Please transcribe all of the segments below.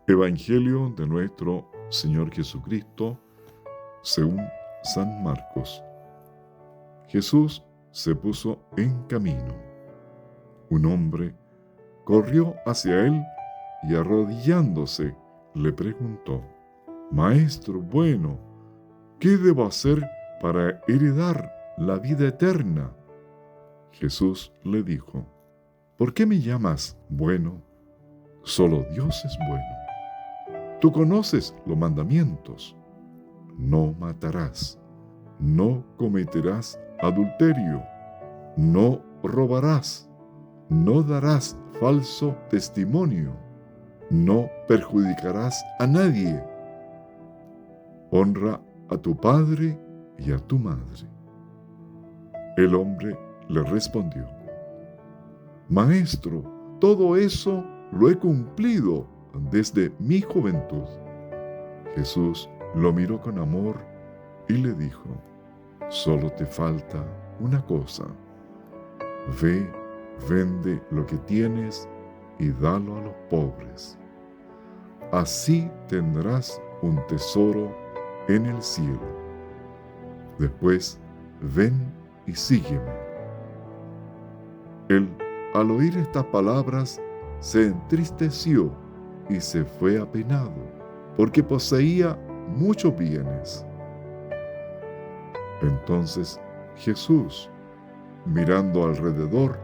Evangelio de nuestro Señor Jesucristo según San Marcos. Jesús se puso en camino. Un hombre corrió hacia él y arrodillándose le preguntó: Maestro bueno, ¿qué debo hacer para heredar la vida eterna? Jesús le dijo: ¿Por qué me llamas bueno? Solo Dios es bueno. Tú conoces los mandamientos: no matarás, no cometerás adulterio, no robarás, no darás falso testimonio, no perjudicarás a nadie, honra a tu padre y a tu madre. El hombre le respondió: Maestro, todo eso lo he cumplido desde mi juventud. Jesús lo miró con amor y le dijo: solo te falta una cosa. Ve, vende lo que tienes y dalo a los pobres. Así tendrás un tesoro en el cielo. Después, ven y sígueme. Él, al oír estas palabras, se entristeció y se fue apenado, porque poseía muchos bienes. Entonces Jesús, mirando alrededor,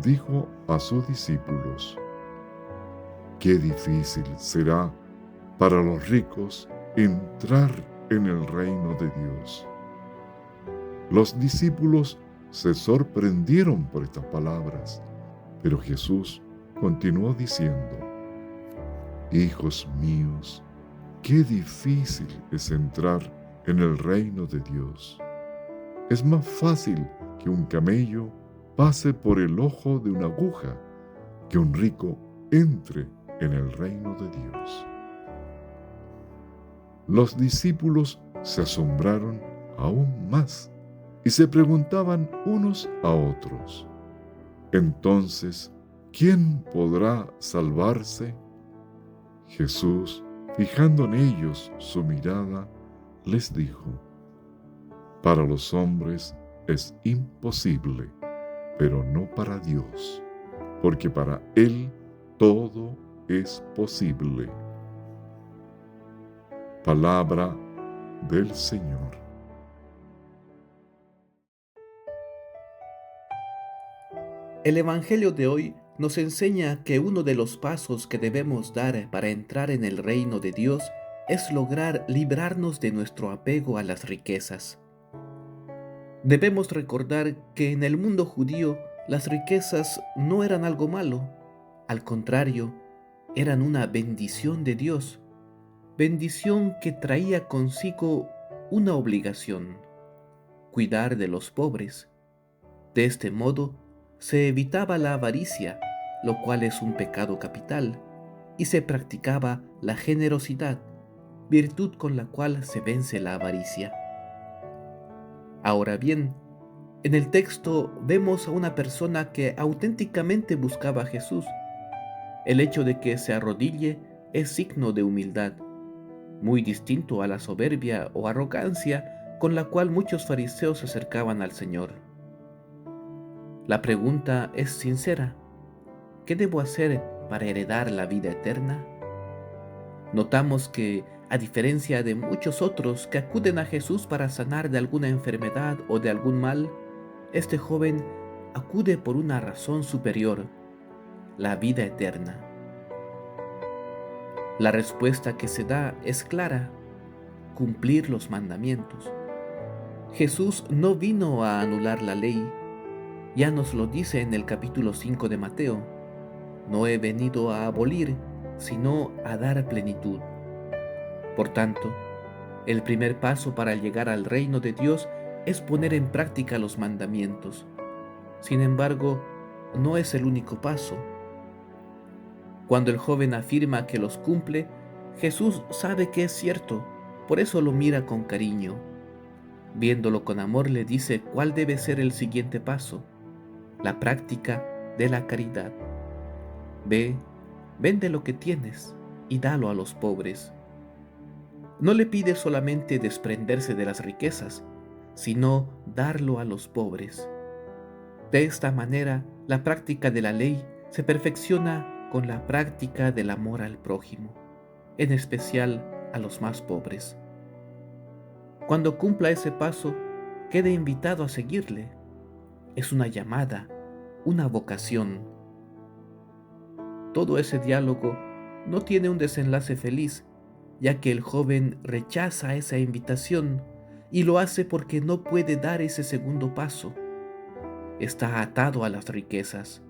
dijo a sus discípulos: qué difícil será para los ricos entrar en el reino de Dios. Los discípulos se sorprendieron por estas palabras, pero Jesús continuó diciendo: hijos míos, qué difícil es entrar en el reino de Dios. Es más fácil que un camello pase por el ojo de una aguja que un rico entre en el reino de Dios. Los discípulos se asombraron aún más y se preguntaban unos a otros: entonces, ¿quién podrá salvarse? Jesús, fijando en ellos su mirada, les dijo: para los hombres es imposible, pero no para Dios, porque para Él todo es posible. Palabra del Señor. El Evangelio de hoy nos enseña que uno de los pasos que debemos dar para entrar en el reino de Dios es lograr librarnos de nuestro apego a las riquezas. Debemos recordar que en el mundo judío las riquezas no eran algo malo, al contrario, eran una bendición de Dios, bendición que traía consigo una obligación: cuidar de los pobres. De este modo, se evitaba la avaricia, lo cual es un pecado capital, y se practicaba la generosidad, virtud con la cual se vence la avaricia. Ahora bien, en el texto vemos a una persona que auténticamente buscaba a Jesús. El hecho de que se arrodille es signo de humildad, muy distinto a la soberbia o arrogancia con la cual muchos fariseos se acercaban al Señor. La pregunta es sincera: ¿qué debo hacer para heredar la vida eterna? Notamos que, a diferencia de muchos otros que acuden a Jesús para sanar de alguna enfermedad o de algún mal, este joven acude por una razón superior: la vida eterna. La respuesta que se da es clara: cumplir los mandamientos. Jesús no vino a anular la ley, ya nos lo dice en el capítulo 5 de Mateo: no he venido a abolir, sino a dar plenitud. Por tanto, el primer paso para llegar al reino de Dios es poner en práctica los mandamientos. Sin embargo, no es el único paso. Cuando el joven afirma que los cumple, Jesús sabe que es cierto, por eso lo mira con cariño. Viéndolo con amor, le dice cuál debe ser el siguiente paso: la práctica de la caridad. Ve, vende lo que tienes, y dalo a los pobres. No le pide solamente desprenderse de las riquezas, sino darlo a los pobres. De esta manera, la práctica de la ley se perfecciona con la práctica del amor al prójimo, en especial a los más pobres. Cuando cumpla ese paso, quede invitado a seguirle. Es una llamada, una vocación. Todo ese diálogo no tiene un desenlace feliz, ya que el joven rechaza esa invitación y lo hace porque no puede dar ese segundo paso. Está atado a las riquezas.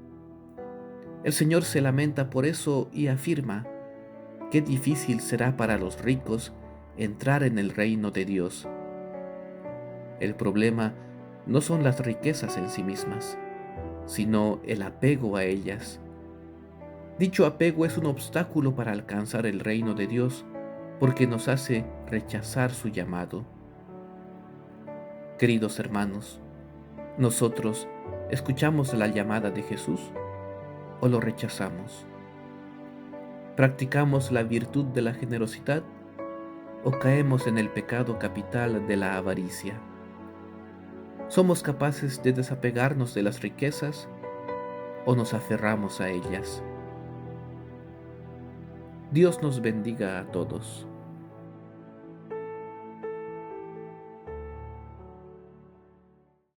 El Señor se lamenta por eso y afirma: qué difícil será para los ricos entrar en el reino de Dios. El problema no son las riquezas en sí mismas, sino el apego a ellas. Dicho apego es un obstáculo para alcanzar el reino de Dios porque nos hace rechazar su llamado. Queridos hermanos, ¿nosotros escuchamos la llamada de Jesús o lo rechazamos? ¿Practicamos la virtud de la generosidad o caemos en el pecado capital de la avaricia? ¿Somos capaces de desapegarnos de las riquezas o nos aferramos a ellas? Dios nos bendiga a todos.